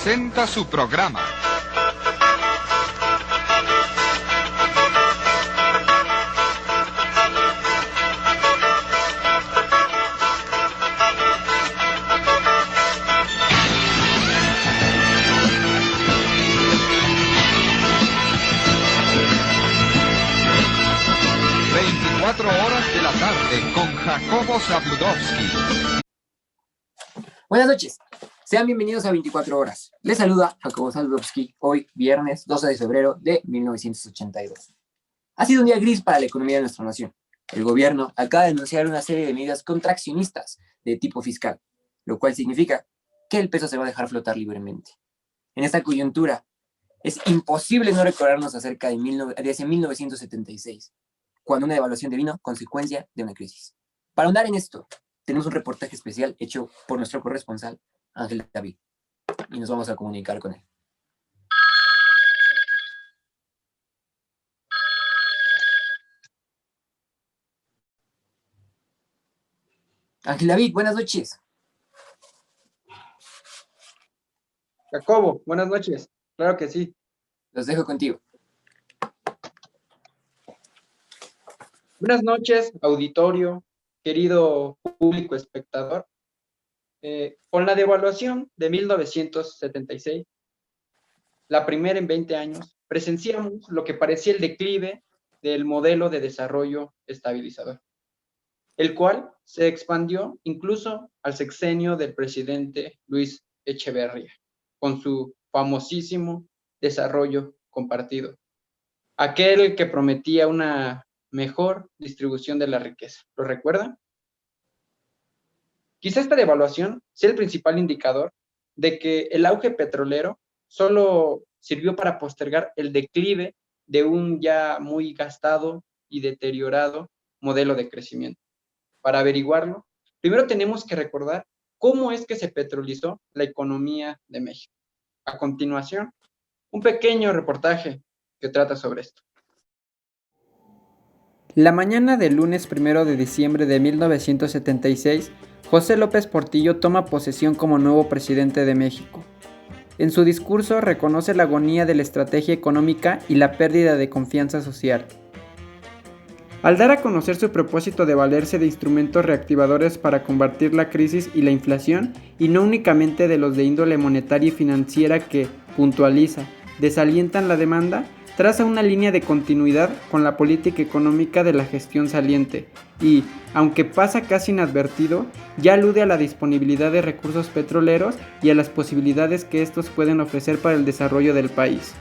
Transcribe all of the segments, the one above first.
presenta su programa. Horas de la tarde con Jacobo Zabludovsky. Buenas noches, sean bienvenidos a 24 horas. Les saluda Jacobo Zabludovsky, hoy viernes 12 de febrero de 1982. Ha sido un día gris para la economía de nuestra nación. El gobierno acaba de anunciar una serie de medidas contraccionistas de tipo fiscal, lo cual significa que el peso se va a dejar flotar libremente. En esta coyuntura, es imposible no recordarnos acerca de hace 1976, cuando una devaluación devino consecuencia de una crisis. Para ahondar en esto, tenemos un reportaje especial hecho por nuestro corresponsal, Ángel David, y nos vamos a comunicar con él. Ángel David, buenas noches. Jacobo, buenas noches. Claro que sí. Los dejo contigo. Buenas noches, auditorio, querido público espectador. Con la devaluación de 1976, la primera en 20 años, presenciamos lo que parecía el declive del modelo de desarrollo estabilizador, el cual se expandió incluso al sexenio del presidente Luis Echeverría, con su famosísimo desarrollo compartido, aquel que prometía una mejor distribución de la riqueza. ¿Lo recuerdan? Quizá esta devaluación sea el principal indicador de que el auge petrolero solo sirvió para postergar el declive de un ya muy gastado y deteriorado modelo de crecimiento. Para averiguarlo, primero tenemos que recordar cómo es que se petrolizó la economía de México. A continuación, un pequeño reportaje que trata sobre esto. La mañana del lunes 1 de diciembre de 1976, José López Portillo toma posesión como nuevo presidente de México. En su discurso reconoce la agonía de la estrategia económica y la pérdida de confianza social. Al dar a conocer su propósito de valerse de instrumentos reactivadores para combatir la crisis y la inflación, y no únicamente de los de índole monetaria y financiera que, puntualiza, desalientan la demanda, traza una línea de continuidad con la política económica de la gestión saliente y, aunque pasa casi inadvertido, ya alude a la disponibilidad de recursos petroleros y a las posibilidades que estos pueden ofrecer para el desarrollo del país.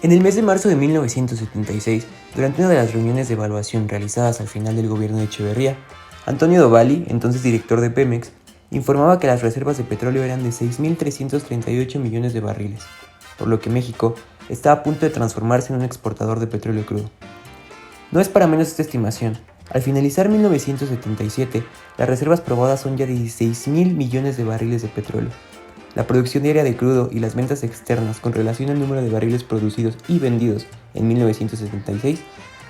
En el mes de marzo de 1976, durante una de las reuniones de evaluación realizadas al final del gobierno de Echeverría, Antonio Dovalli, entonces director de Pemex, informaba que las reservas de petróleo eran de 6.338 millones de barriles, por lo que México está a punto de transformarse en un exportador de petróleo crudo. No es para menos esta estimación. Al finalizar 1977, las reservas probadas son ya de 16.000 millones de barriles de petróleo. La producción diaria de crudo y las ventas externas con relación al número de barriles producidos y vendidos en 1976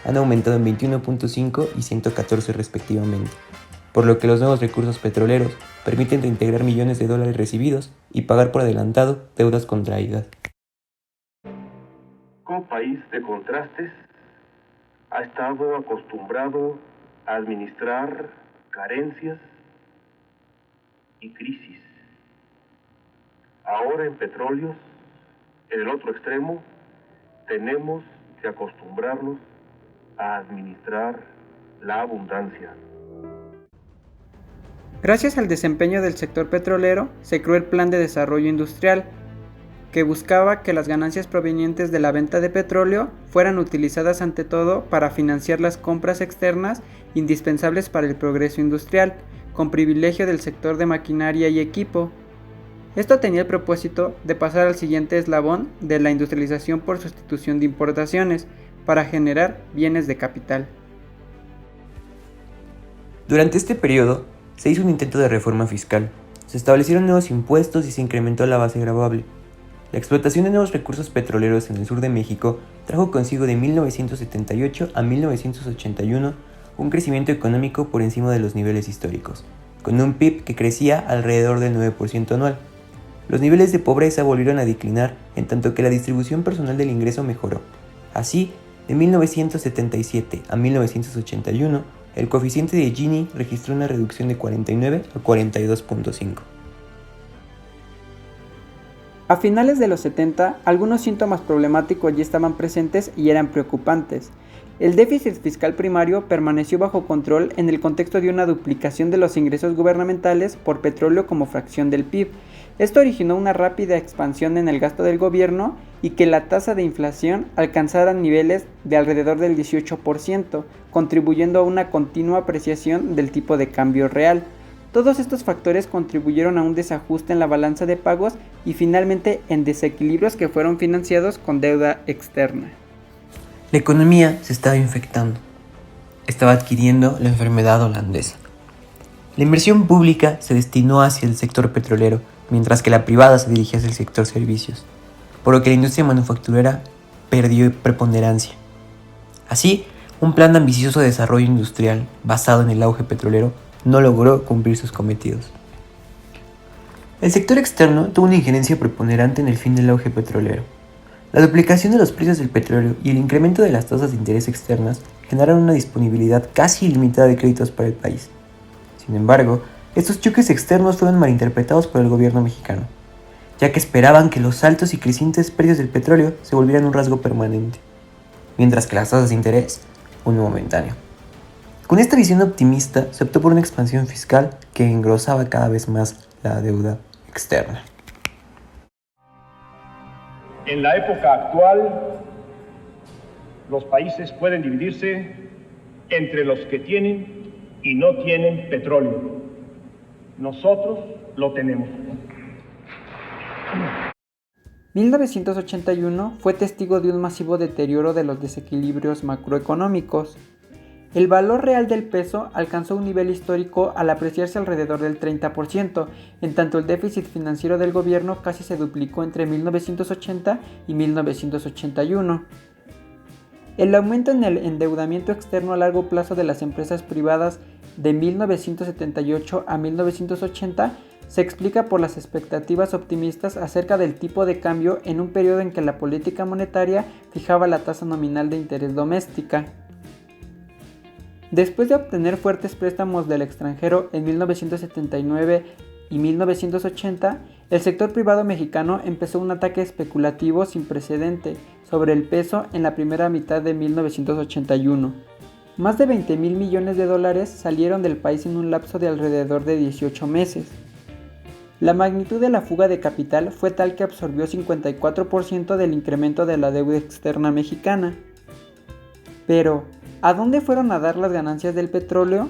han aumentado en 21.5 y 114 respectivamente, por lo que los nuevos recursos petroleros permiten reintegrar millones de dólares recibidos y pagar por adelantado deudas contraídas. Como país de contrastes, ha estado acostumbrado a administrar carencias y crisis. Ahora en petróleos, en el otro extremo, tenemos que acostumbrarnos a administrar la abundancia. Gracias al desempeño del sector petrolero, se creó el Plan de Desarrollo Industrial, que buscaba que las ganancias provenientes de la venta de petróleo fueran utilizadas ante todo para financiar las compras externas indispensables para el progreso industrial, con privilegio del sector de maquinaria y equipo. Esto tenía el propósito de pasar al siguiente eslabón de la industrialización por sustitución de importaciones, para generar bienes de capital. Durante este periodo, se hizo un intento de reforma fiscal, se establecieron nuevos impuestos y se incrementó la base gravable. La explotación de nuevos recursos petroleros en el sur de México trajo consigo de 1978 a 1981 un crecimiento económico por encima de los niveles históricos, con un PIB que crecía alrededor del 9% anual. los niveles de pobreza volvieron a declinar, en tanto que la distribución personal del ingreso mejoró. Así, de 1977 a 1981, el coeficiente de Gini registró una reducción de 49 a 42.5. A finales de los 70, algunos síntomas problemáticos ya estaban presentes y eran preocupantes. El déficit fiscal primario permaneció bajo control en el contexto de una duplicación de los ingresos gubernamentales por petróleo como fracción del PIB. Esto originó una rápida expansión en el gasto del gobierno y que la tasa de inflación alcanzara niveles de alrededor del 18%, contribuyendo a una continua apreciación del tipo de cambio real. Todos estos factores contribuyeron a un desajuste en la balanza de pagos y finalmente en desequilibrios que fueron financiados con deuda externa. La economía se estaba infectando. Estaba adquiriendo la enfermedad holandesa. La inversión pública se destinó hacia el sector petrolero, mientras que la privada se dirigía hacia el sector servicios, por lo que la industria manufacturera perdió preponderancia. Así, un plan ambicioso de desarrollo industrial basado en el auge petrolero no logró cumplir sus cometidos. El sector externo tuvo una injerencia preponderante en el fin del auge petrolero. La duplicación de los precios del petróleo y el incremento de las tasas de interés externas generaron una disponibilidad casi ilimitada de créditos para el país. Sin embargo, estos choques externos fueron malinterpretados por el gobierno mexicano, ya que esperaban que los altos y crecientes precios del petróleo se volvieran un rasgo permanente, mientras que las tasas de interés uno momentáneo. Con esta visión optimista se optó por una expansión fiscal que engrosaba cada vez más la deuda externa. En la época actual, los países pueden dividirse entre los que tienen y no tienen petróleo. Nosotros lo tenemos. 1981 fue testigo de un masivo deterioro de los desequilibrios macroeconómicos. El valor real del peso alcanzó un nivel histórico al apreciarse alrededor del 30%, en tanto el déficit financiero del gobierno casi se duplicó entre 1980 y 1981. El aumento en el endeudamiento externo a largo plazo de las empresas privadas de 1978 a 1980 se explica por las expectativas optimistas acerca del tipo de cambio en un periodo en que la política monetaria fijaba la tasa nominal de interés doméstica. Después de obtener fuertes préstamos del extranjero en 1979 y 1980, el sector privado mexicano empezó un ataque especulativo sin precedente sobre el peso en la primera mitad de 1981. Más de 20,000 millones de dólares salieron del país en un lapso de alrededor de 18 meses. La magnitud de la fuga de capital fue tal que absorbió 54% del incremento de la deuda externa mexicana. Pero, ¿a dónde fueron a dar las ganancias del petróleo?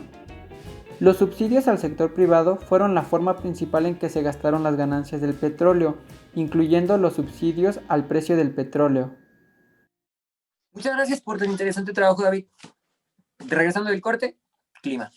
Los subsidios al sector privado fueron la forma principal en que se gastaron las ganancias del petróleo, incluyendo los subsidios al precio del petróleo. Muchas gracias por tu interesante trabajo, David. Regresando del corte, clima.